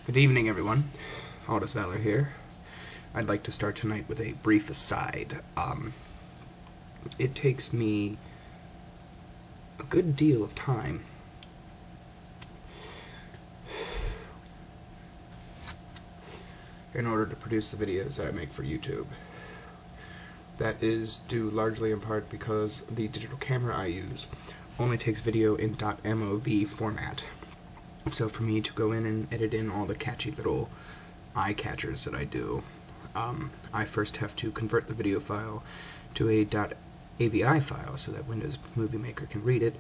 Good evening, everyone. Aldous Valor here. I'd like to start tonight with a brief aside. It takes me a good deal of time in order to produce the videos that I make for YouTube. That is due largely in part because the digital camera I use only takes video in .mov format. So for me to go in and edit in all the catchy little eye catchers that I do, I first have to convert the video file to a .avi file so that Windows Movie Maker can read it.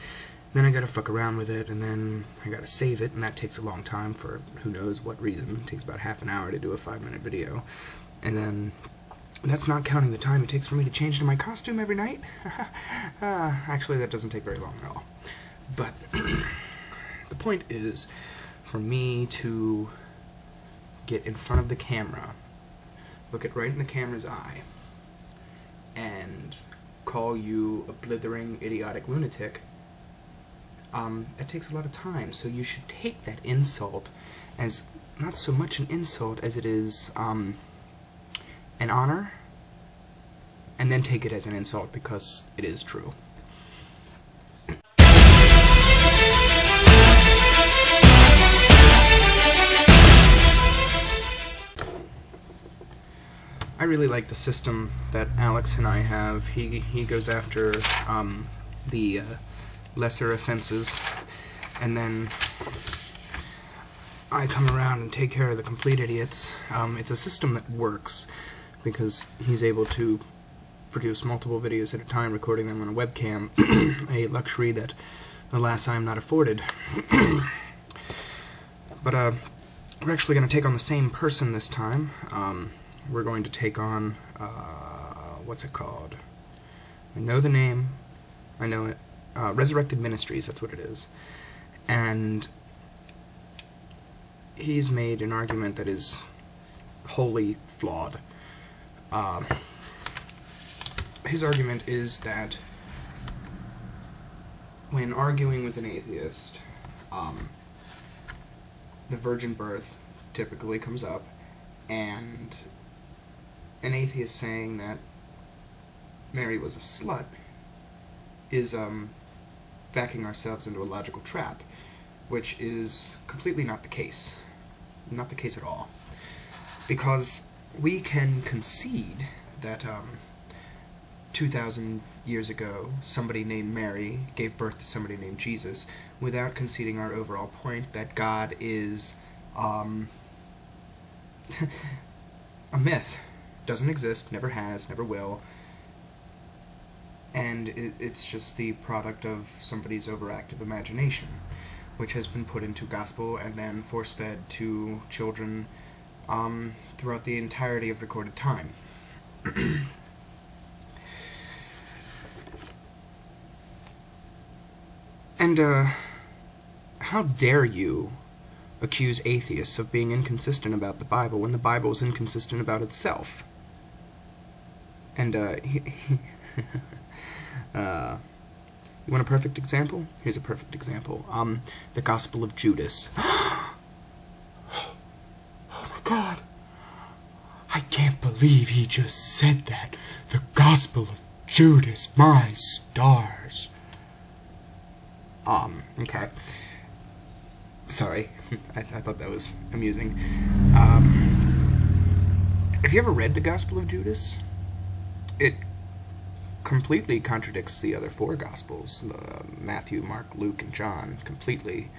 Then I gotta fuck around with it, and then I gotta save it, and that takes a long time for who knows what reason. It takes about half an hour to do a 5-minute video. And then that's not counting the time it takes for me to change into my costume every night. Actually, that doesn't take very long at all. But the point is, for me to get in front of the camera, look it right in the camera's eye, and call you a blithering, idiotic lunatic, it takes a lot of time. So you should take that insult as not so much an insult as it is an honor, and then take it as an insult because it is true. I really like the system that Alex and I have. He goes after the lesser offenses, and then I come around and take care of the complete idiots. It's a system that works because he's able to produce multiple videos at a time, recording them on a webcam, a luxury that, alas, I am not afforded. But we're actually going to take on the same person this time. We're going to take on, what's it called? I know the name, I know it, Resurrected Ministries, that's what it is. And he's made an argument that is wholly flawed. His argument is that when arguing with an atheist, the virgin birth typically comes up, and an atheist saying that Mary was a slut is backing ourselves into a logical trap, which is completely not the case. Not the case at all. Because we can concede that 2,000 years ago somebody named Mary gave birth to somebody named Jesus without conceding our overall point that God is a myth. Doesn't exist, never has, never will, and it's just the product of somebody's overactive imagination, which has been put into gospel and then force-fed to children throughout the entirety of recorded time. And how dare you accuse atheists of being inconsistent about the Bible when the Bible is inconsistent about itself? And, you want a perfect example? Here's a perfect example. The Gospel of Judas. Oh my God. I can't believe he just said that. The Gospel of Judas, my stars. Okay. Sorry. I thought that was amusing. Have you ever read the Gospel of Judas? It completely contradicts the other 4 Gospels, Matthew, Mark, Luke, and John, completely.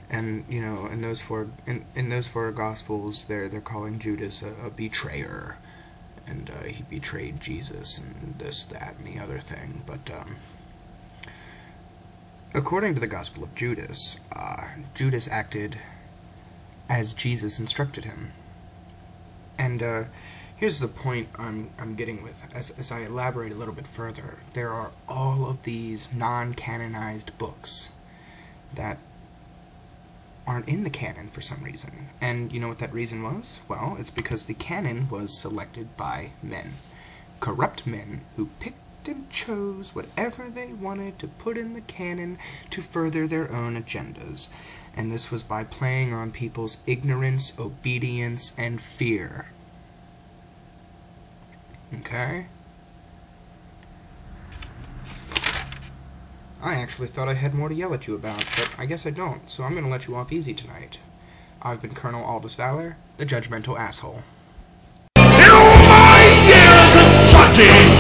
And you know, in those four Gospels, they're calling Judas a betrayer, and he betrayed Jesus, and this, that, and the other thing. But according to the Gospel of Judas, Judas acted as Jesus instructed him. And here's the point I'm getting with. As I elaborate a little bit further, there are all of these non-canonized books that aren't in the canon for some reason. And you know what that reason was? Well, it's because the canon was selected by men. Corrupt men who picked and chose whatever they wanted to put in the canon to further their own agendas. and this was by playing on people's ignorance, obedience, and fear. Okay? I actually thought I had more to yell at you about, but I guess I don't, so I'm going to let you off easy tonight. I've been Colonel Aldous Valor, the judgmental asshole. In all my years of judging,